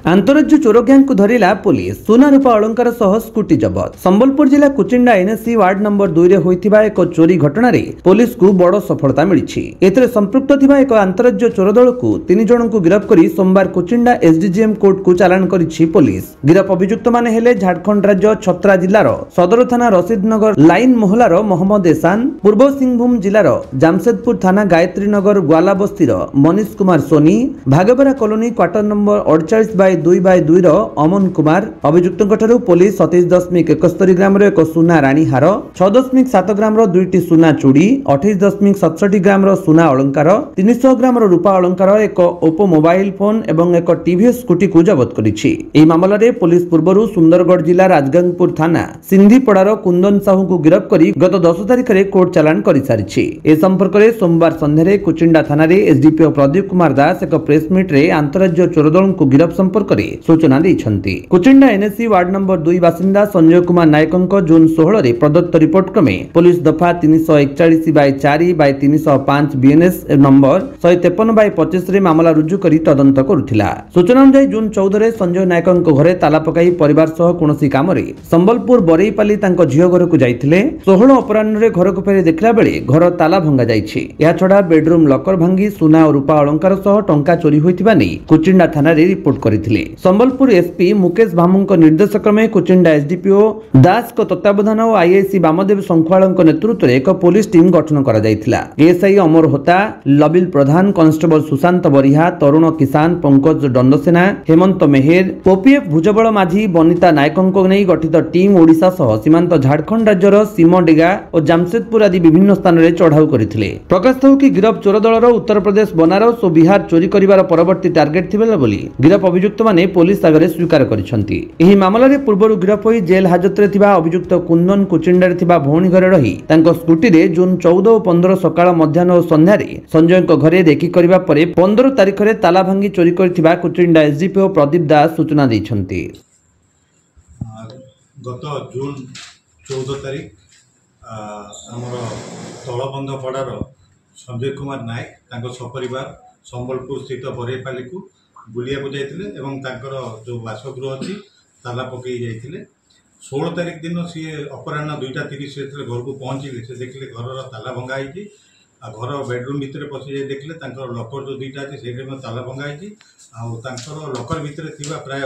आंतरराज्य चोर गैंग को धरिला पुलिस सुना रूपा अलंकार सह स्कूटी जबत। संबलपुर जिला कुचिंडा एनएससी वार्ड नंबर 2 रे होइथिबा एक चोरी घटना रे पुलिस को बड़ सफलता मिली। एथिरे संपृक्त थिबा एक आंतरराज्य चोर दल को 3 जन को गिरफ्त करी सोमवार कुचिंडा एसडीजीएम कोर्ट को चालान करिछि पुलिस। गिरफ अभियुक्त माने हेले झारखंड राज्य छत्रा जिल्लार सदर थाना रशीदनगर लाइन मोहलार मोहम्मद एहसान, पूर्व सिंहभूम जिल्लार जामशेदपुर थाना गायत्री नगर ग्वाला बस्तीर Manish Kumar Soni, Bhagbara colony quarter number 48/2/2 रो अमन कुमार। अभियुक्तों पुलिस 27.71 ग्राम एक सुना राणी हार, 6.7 ग्राम 2टी सुना चूड़ी, 28.67 ग्राम सुना अलंकार, 300 ग्राम रूपा अलंकार, एक ओप्पो मोबाइल फोन एवं एक टीवीएस स्कूटी को जबत करिछि। एही मामला रे पुलिस पूर्वरु सुंदरगढ़ जिला राजगंगपुर थाना सिंधीपड़ार कुंदन साहू को गिरफ्त करी गत 10 तारिख रे कोर्ट चालान करि सारिछि। ए संपर्क रे सोमवार संध्यारे कुचिंडा थाना रे एसडीपीओ प्रदीप कुमार दास एक प्रेस मीट रे आंतरराज्य चोर दल को गिरफ्त संपर्क सूचना दैछन्ति। कुचिंडा एनएससी वार्ड नंबर 2 बासिंदा संजय कुमार नायकंक जून 16 रे प्रदत्त रिपोर्ट क्रमे पुलिस दफा 341/4/305 बीएनएस नंबर 153/25 रे मामला रुजु करी तदंत करुथिला। सूचना अनुसार जून 14 रे संजय नायकंक घरे ताला पकाई परिवार सह कोनोसी काम रे संबलपुर बरेईपाली तांको झियो घर को जाइथिले। 16 अपराह्न रे घर को फेरी देखला बेले घर ताला भंगा जाइछि। या छडा बेडरूम लकर भांगी सुना और रूपा अलंकार सह टंका चोरी होइथिबा नै कुचिंडा थाना रे रिपोर्ट करिथिले। संबलपुर एसपी मुकेश भामुक निर्देश क्रमे कुचिंडा एसडीपीओ दास को तत्वावधान और आईआईसी वामदेव संखवालक नेतृत्व में एक पुलिस टीम गठन करा जायथिला। एएसआई अमर होता, लबिल प्रधान, कांस्टेबल सुशांत बरिहा, तरुण किसान पंकज दंडसेना, हेमंत मेहेर, ओपीएफ भुजबल माझी, बनिता नायकंक नै गठित टीम ओडिशा सह सीमांत झारखंड राज्यर सीमडेगा और जामशेदपुर आदि विभिन्न स्थान रे चढ़ाऊ करथिले। प्रकाश हो कि गिरफ चोर दलर उत्तर प्रदेश, बनारस और बिहार चोरी करिवार परवर्ती टार्गेट थिबेला बोली गिरफ अभियुक्त माने पुलिस आगे स्वीकार करिसंती। एही मामला रे पूर्वरु गिरफ होई जेल हाजत रे थिबा अभियुक्त कुंदन कुचिंडा रे थिबा भौणी घरे रही तांको स्कूटी रे जून 14 और 15 सकाळ मध्याह्न और संध्या रे संजय को घरे देखि करबा परे 15 तारिख रे ताला भांगी चोरी करथिबा कुचिंडा एसडीपीओ प्रदीप दास सूचना दैछंती। गत जून 14 तारिख हमर तळबंध पड़ार संजय कुमार नायक तांको सपरिवार संबलपुर स्थित बरेईपाली को बुलिया को जाइथिले एवं तांकर जो बासगृह अच्छी ताला पकई जाइथिले। 16 तारिख दिन सी अपराह्न 2:30 घर को पहुँचले से देखिले घर ताला भंगा होती। घर बेडरूम भितर पशि जाए देखिले तांकर लकर जो 2टा अच्छे से ताला भंगा होती। लकर भितर थिबा प्राय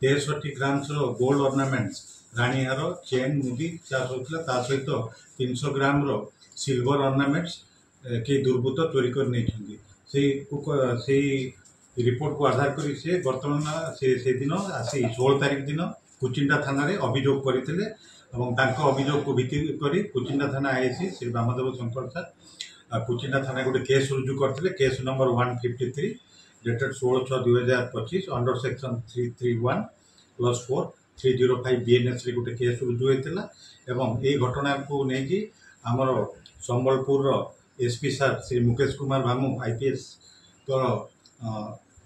63 ग्राम गोल्ड ऑर्नामेंट्स रानी हार, चेन, मुदी चाष होता ता सहित 300 ग्राम सिल्वर ऑर्नामेंट्स के दुर्बृत्त चोरी कर नहीं रिपोर्ट को आधार करी से वर्तमान से दिन आसी 16 तारिख दिन कुचिंडा थाना रे अभियोग करथिले एवं तांको अभियोग को भित्ति करी कुचिंडा थाना आईसी श्री वामदेव शंकर सर कुचिंडा थाना गोटे केस रुजु करथिले। Case number 153 dated 16/6/2025 under section 331+4 305 BNS रे गोटे केस रुजु होइतिला एवं ए घटना को नै कि हमर Sambalpur SP sir Shri Mukesh Kumar Bhamu IPS तो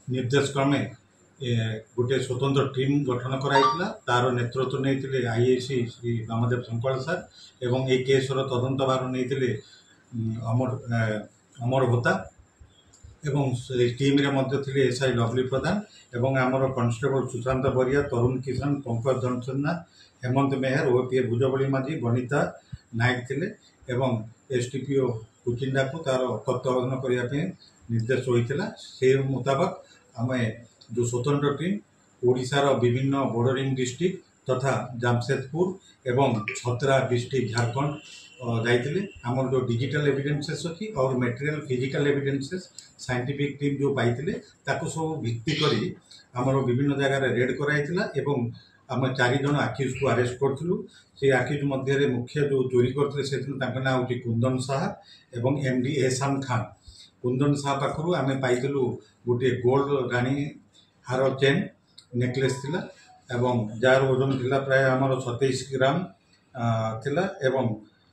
निर्देश क्रमे गोटे स्वतंत्र टीम गठन कराइला। तार नेतृत्व नहीं आईआईसी श्री वामदेव संकल सर एवं ए केसर तदंत भार नहीं अमर होता एवं टीम रे मध्य थिले एसआई लवली प्रधान एवं आमर कांस्टेबल सुशांत बरिया, तरुण किसान पंकज दंडसेना, हेमंत मेहर, ओपीएफ भुजबली माझी, बनिता नायक थिले एवं एसडीपीओ कुचिंडा को तार तत्वावधान करने निर्देश होता। से मुताबक आम जो स्वतंत्र टीम ओडिशार विभिन्न बॉर्डरिंग डिस्ट्रिक्ट तथा जामशेदपुर एवं छत्रा डिस्ट्रिक्ट झारखंड जाइए। आमर जो डिजिटल एविडेंसेस अच्छी और material physical evidences scientific team जो पाइले ताको सब भित्ति करी आमर विभिन्न जगह रेड कराइला एवं आम 4 जन आक्यूज को अरेस्ट करूँ। से आक्यूज मध्य मुख्य जो चोरी करते से ना हूँ कुंदन साहा एवं एमडी एहसान खान। कुंदन साहा पाखु आम पाइलु गोटे गोल्ड रानी हार, चेन, नेकलेस थिला एवं जार ओजन थिला प्राय आमर 27 ग्राम थिला एवं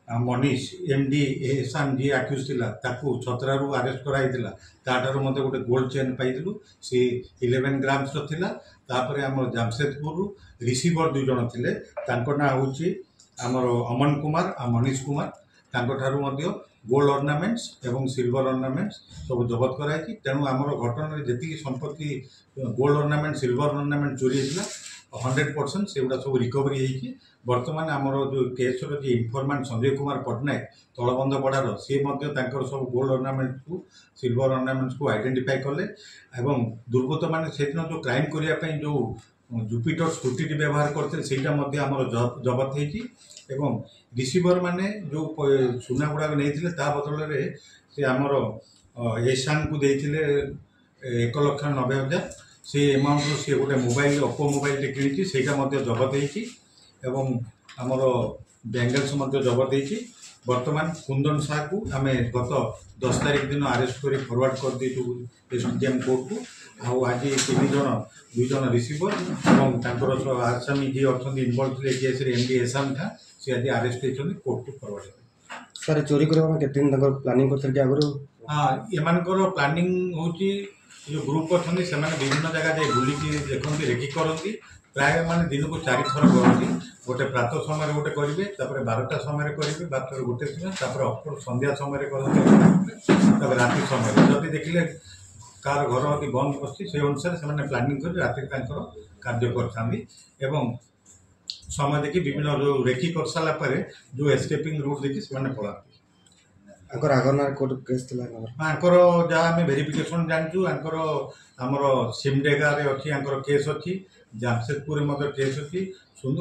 मनीष एमडी एहसान जी आक्यूज थिला ताकू छतरारू अरेस्ट कराइला। ताठारू मते गोटे गोल्ड चेन पाइलु से 11 ग्राम्स थिला। तापरे आमर जामशेदपुर रिसीवर 2 जन थिले तांको ना होची आमर अमन कुमार आ मनीष कुमार तांको ठारू मध्य गोल्ड ऑर्नामेंट्स एवं सिल्वर ऑर्नामेंट्स सब जबत कराई तेणु आम घटन जी संपत्ति गोल्ड ऑर्नामेंट सिल्वर ऑर्नामेंट चोरी होता 100% से गुड़ा सब रिकवरी होती बर्तमान आमर जो केसर जी इनफर्माट संजय कुमार पट्टनायक तलबंध पड़ार सी सब गोल्ड ऑर्नामेंट को सिल्वर ऑर्नामेंट्स को आइडेंटिफाई कले एवं दुर्बृत्त मैंने से दिन जो क्राइम करने जो जुपिटर स्कूटी व्यवहार करते जबत हो रिसीवर माने जो सुना गुड़ाक नहीं बदल में से आमर एसान को देते 1,90,000 से एमाउंट सी गोटे मोबाइल ओप्पो मोबाइल किणी से जबत हो आमर बैंगल्स जबत हो बर्तमान कुंदन शाह को आम गत 10 तारीख दिन अरेस्ट कर फरवर्ड कर देचु एसडीएम कोर्ट को आज 3 जन 2 जन रिसीवर और आसामी जी अच्छा इनवल्व थे केस एमडी एसाम था सी आज अरेस्ट होती कोर्ट को फरवर्ड सर चोरी करने के दिन प्लानिंग करते आगु हाँ एमर प्लानिंग हूँ जो ग्रुप अच्छा से विभिन्न जगह जाए बुलिकी देखते रेकी करती प्राय माने दिन को 4 थर करती गोटे प्रातः समय गोटे करेंगे 12टा समय करेंगे 12 गोटे समय संध्या समय करेंगे राति समय जब देखिले कार घर अति बंद बस से अनुसार से प्लानिंग कर राति कार्य कर समय देखी विभिन्न जो रेकी कर सारापर जो एस्केपिंग रूट देखी से पलाती आगना कोर्ट केस जहाँ आम भेरिफिकेशन जानचु आमर सिमडेगा अच्छी केस अच्छी जामशेदपुर केस अच्छी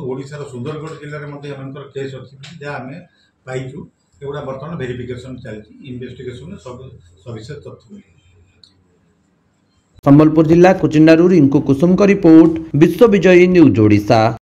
ओडार सुंदरगढ़ जिले में केस अच्छी जहाँ आम पाइचु एगुड़ा बर्तमान भेरिफिकेशन चलती इन्वेस्टिगेशन सब सविशेष तथ्य मिले। संबलपुर जिला कुचिंडारू रिंकू कुसुम का रिपोर्ट विश्व विजयी न्यूज ओडिशा।